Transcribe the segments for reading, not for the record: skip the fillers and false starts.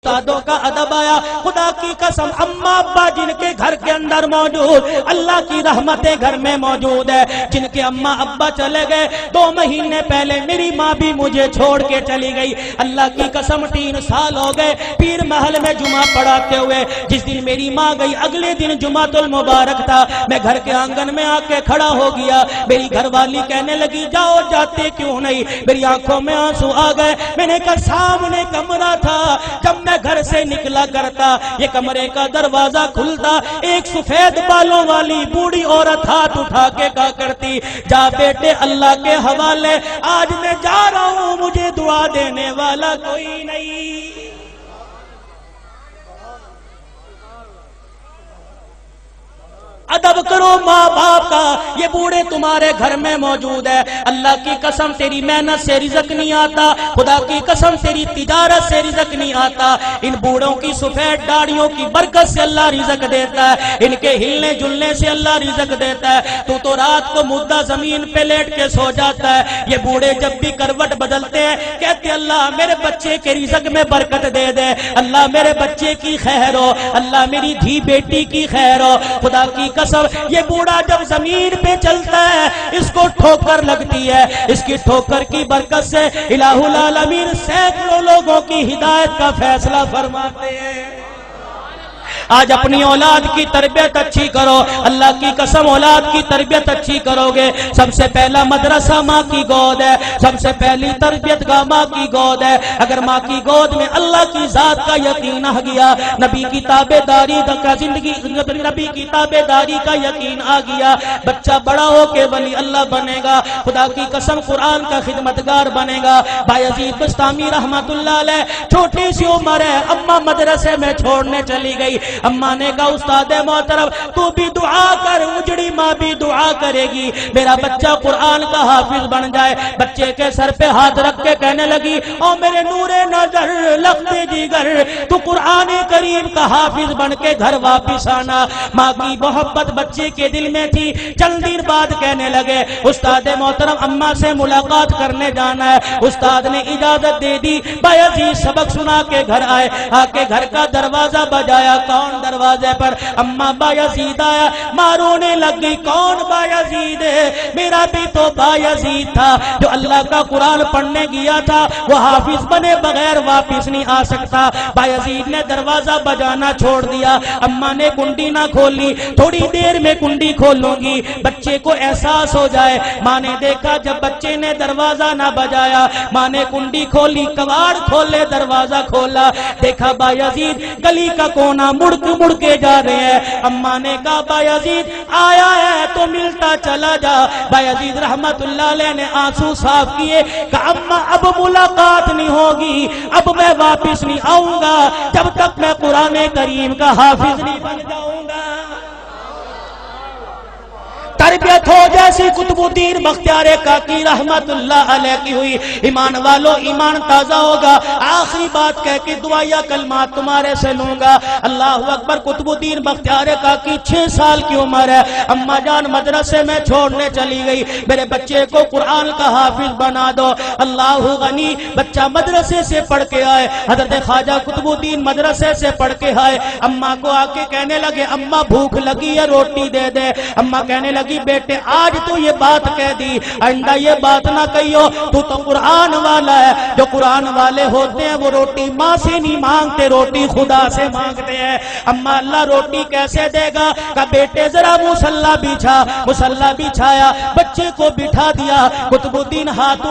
استادوں کا ادب آیا. خدا کی قسم اماں ابا جن کے گھر کے اندر موجود, اللہ کی رحمتیں گھر میں موجود ہے. جن کے اماں ابا چلے گئے 2 مہینے پہلے میری ماں بھی مجھے چھوڑ کے چلی گئی. اللہ کی قسم 3 سال ہو گئے پیر محل میں جمعہ پڑھاتے ہوئے. جس دن میری ماں گئی اگلے دن جمعۃ المبارک تھا. میں گھر کے آنگن میں آ کے کھڑا ہو گیا. میری گھر والی کہنے لگی جاؤ جاتے کیوں نہیں. میری آنکھوں میں آنسو آ گئے. میں نے کہا سامنے کمرہ تھا, جب میں گھر سے نکلا کرتا یہ کمرے کا دروازہ کھلتا, ایک سفید بالوں والی بوڑھی عورت ہاتھ اٹھا کے کہا کرتی جا بیٹے اللہ کے حوالے, آج میں جا رہا ہوں مجھے دعا دینے والا کوئی نہیں. ادب کرو ماں باپ کا. یہ بوڑھے تمہارے گھر میں موجود ہے. اللہ کی قسم تیری محنت سے رزق نہیں آتا, خدا کی قسم تیری تجارت سے رزق نہیں آتا. ان بوڑھوں کی سفید داڑھیوں کی برکت سے اللہ رزق دیتا ہے, ان کے ہلنے جلنے سے اللہ رزق دیتا ہے. تو رات کو مردہ زمین پہ لیٹ کے سو جاتا ہے. یہ بوڑھے جب بھی کروٹ بدلتے ہیں کہتے اللہ میرے بچے کے رزق میں برکت دے دے, اللہ میرے بچے کی خیر ہو, اللہ میری دھی بیٹی کی خیر ہو. خدا کی قسم یہ بوڑھا جب زمین پہ چلتا ہے اس کو ٹھوکر لگتی ہے, اس کی ٹھوکر کی برکت سے الہ العالمین سینکڑوں لوگوں کی ہدایت کا فیصلہ فرماتے ہیں. آج اپنی اولاد کی تربیت اچھی کرو. اللہ کی قسم اولاد کی تربیت اچھی کرو گے. سب سے پہلا مدرسہ ماں کی گود ہے, سب سے پہلی تربیت گاہ ماں کی گود ہے. اگر ماں کی گود میں اللہ کی ذات کا یقین آ گیا, نبی کی تابع داری کا زندگی, نبی کی تابع داری کا یقین آ گیا, بچہ بڑا ہو کے ولی اللہ بنے گا. خدا کی قسم قرآن کا خدمتگار بنے گا. بایزید بستامی رحمت اللہ علیہ چھوٹی سی عمر ہے, اماں مدرسے میں چھوڑنے چلی گئی. اماں نے کہا استاد محترم تو بھی دعا کر, اجڑی ماں بھی دعا کرے گی میرا بچہ قرآن کا حافظ بن جائے. بچے کے سر پہ ہاتھ رکھ کے کہنے لگی او میرے نور نظر لخت جگر تو قرآن کریم کا حافظ بن کے گھر واپس آنا. ماں کی محبت بچے کے دل میں تھی. چند دن بعد کہنے لگے استاد محترم اماں سے ملاقات کرنے جانا ہے. استاد نے اجازت دے دی. بایزید سبق سنا کے گھر آئے, آ کے گھر کا دروازہ بجایا. کون دروازے پر؟ اماں بایزید آیا. ماں رونے لگی کون بایزید ہے؟ میرا بھی تو بایزید تھا جو اللہ کا قرآن پڑھنے گیا تھا, وہ حافظ بنے بغیر واپس نہیں آ سکتا. بایزید نے دروازہ بجانا چھوڑ دیا. اماں نے کنڈی نہ کھولی, تھوڑی دیر میں کنڈی کھولوں گی بچے کو احساس ہو جائے. ماں نے دیکھا جب بچے نے دروازہ نہ بجایا, ماں نے کنڈی کھولی, کواڑ کھولے, دروازہ کھولا, دیکھا بایزید گلی کا کونا مڑ کے جا رہے ہیں. اماں نے کہا بایزید آیا ہے تو ملتا چلا جا. بایزید رحمت اللہ علیہ نے آنسو صاف کیے, کہا اماں اب ملاقات نہیں ہوگی, اب میں واپس نہیں آؤں گا جب تک میں قرآن کریم کا حافظ نہیں بن جاؤں گا. تربیت ہو جیسی قطب الدین بختیار کاکی رحمت اللہ علیہ کی ہوئی. ایمان والو ایمان تازہ ہوگا. آخری بات کہہ کے دعائیا کلمات تمہارے سے لوں گا. اللہ اکبر. قطب الدین بختیار کاکی 6 سال کی عمر ہے. اماں جان مدرسے میں چھوڑنے چلی گئی, میرے بچے کو قرآن کا حافظ بنا دو. اللہ غنی. بچہ مدرسے سے پڑھ کے آئے, حضرت خواجہ قطب الدین مدرسے سے پڑھ کے آئے. اماں کو آ کے کہنے لگے اماں بھوک لگی ہے روٹی دے دے. اماں کہنے لگی بیٹے آج تو یہ بات کہہ دی, آئندہ یہ بات نہ کہیو, تو قرآن والا ہے. جو قرآن والے ہوتے ہیں وہ روٹی ماں سے نہیں مانگتے, روٹی خدا سے مانگتے ہیں. اماں اللہ روٹی کیسے دے گا؟ کہ بیٹے ذرا مصلی بچھا. مصلی بچھایا, بچے کو بٹھا دیا. قطب الدین ہاتھ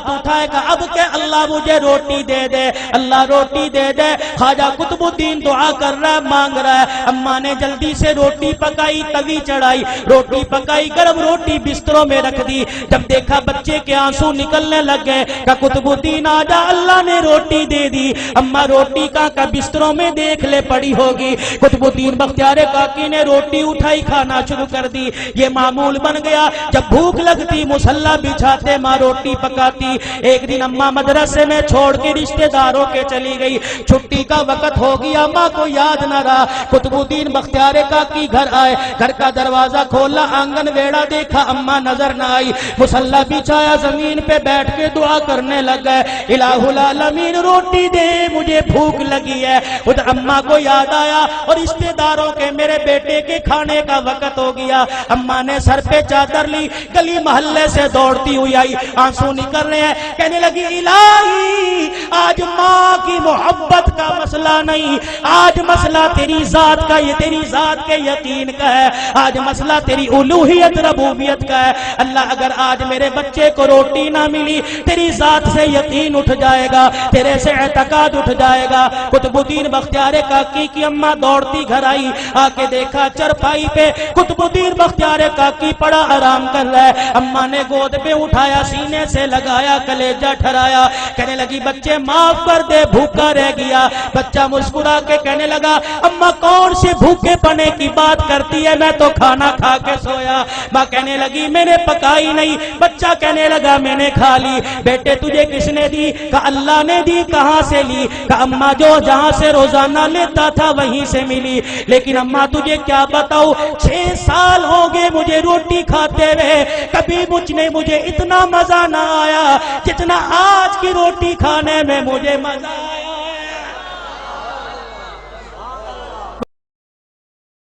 اٹھائے کہ اب کہ اللہ مجھے روٹی دے دے, اللہ روٹی دے دے. خواجہ قطب الدین دعا کر رہا ہے, مانگ رہا ہے. اماں نے جلدی سے روٹی پکائی, توی چڑھائی, روٹی پکائی, گرم روٹی بستروں میں رکھ دی. جب دیکھا بچے کے آنسو نکلنے لگ گئے کہ قطب الدین آجا اللہ نے روٹی دے دی. اماں روٹی کا بستروں میں دیکھ لے پڑی ہوگی. قطب الدین بختیار کاکی نے روٹی اٹھائی, کھانا شروع کر دی. یہ معمول بن گیا, جب بھوک لگتی مصلی بچھاتے, ماں روٹی پکاتی. ایک دن اماں مدرسے میں چھوڑ کے رشتہ داروں کے چلی گئی. چھٹی کا وقت ہو گیا, ماں کو یاد نہ رہا. قطب الدین بختیار کاکی گھر آئے, گھر کا دروازہ کھولا, آنگن ویڑا دیکھا اماں نظر نہ آئی، مصلی بچھایا زمین پہ بیٹھ کے دعا کرنے لگا، الہ العالمین روٹی دے مجھے بھوک لگی ہے۔ خود اماں کو یاد آیا اور رشتے داروں کے میرے بیٹے کے کھانے کا وقت ہو گیا۔ اماں نے سر پہ چادر لی، گلی محلے سے دوڑتی ہوئی آئی، آنسو نکل رہے ہیں، کہنے لگی الہی آج ماں کی محبت کا مسئلہ نہیں، آج مسئلہ تیری ذات کا، یہ تیری ذات کے یقین کا ہے، آج مسئلہ تیری الوہیت ربوبیت کا ہے۔ اللہ اگر آج میرے بچے کو روٹی نہ ملی، تیری ذات سے یقین اٹھ جائے گا، تیرے سے اعتقاد اٹھ جائے گا۔ قطب الدین بختیار کاکی کی اماں دوڑتی گھر آئی، آ کے دیکھا چرپائی پہ قطب الدین بختیار کاکی پڑا آرام کر رہا ہے۔ اماں نے گود پہ اٹھایا، سینے سے لگایا، کلیجہ ٹھرایا، کہنے لگی بچے معاف کر دے، بھوکا رہ گیا۔ بچہ مسکرا کے کہنے لگا اماں کون سے بھوکے پنے کی بات کرتی ہے، میں تو کھانا کھا کے سویا۔ ماں کہنے لگی میں نے پکائی نہیں، بچہ کہنے لگا میں نے کھا لی۔ بیٹے تجھے کس نے دی؟ کہا اللہ نے دی۔ کہاں سے لی؟ کہا اماں جو جہاں سے روزانہ لیتا تھا وہیں سے ملی، لیکن اماں تجھے کیا بتاؤ 6 سال ہو گئے مجھے روٹی کھاتے ہوئے، کبھی مجھے اتنا مزہ نہ آیا جتنا آج کی روٹی کھانے میں مجھے مزہ آیا۔